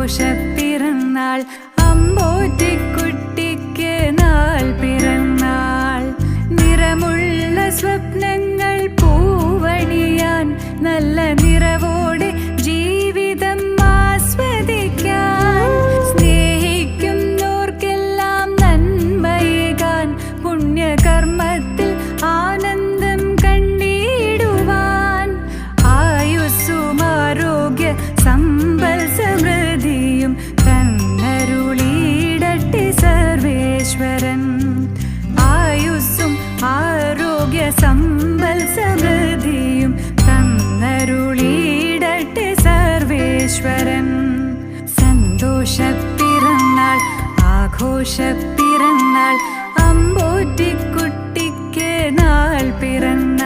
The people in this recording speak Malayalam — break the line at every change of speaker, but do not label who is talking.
പിറന്നാൾ അമ്പോറ്റിക്കുട്ടിക്ക് നാൾ പിറന്നാൾ. നിറമുള്ള സ്വപ്നങ്ങൾ പൂവണിയാൻ നല്ല നിറവോടെ ജീവിതം ആസ്വദിക്കാൻ. സ്നേഹിക്കുന്നോർക്കെല്ലാം നന്മയേകാൻ പുണ്യകർമ്മത്തിൽ ആനന്ദം കണ്ടിടുവാൻ. ആയുസ്സും ആരോഗ്യ സമ്പൽ സമൃദ്ധിയും തന്നരുളിയിടട്ടെ സർവേശ്വരൻ. ആയുസ്സും ആരോഗ്യ സമ്പൽ സമൃദ്ധിയും തന്നരുളിയിടട്ടെ സർവേശ്വരൻ. സന്തോഷ പിറന്നാൾ ആഘോഷ പിറന്നാൾ അമ്പോറ്റിക്കുട്ടിക്ക് നാൾ പിറന്നാൾ.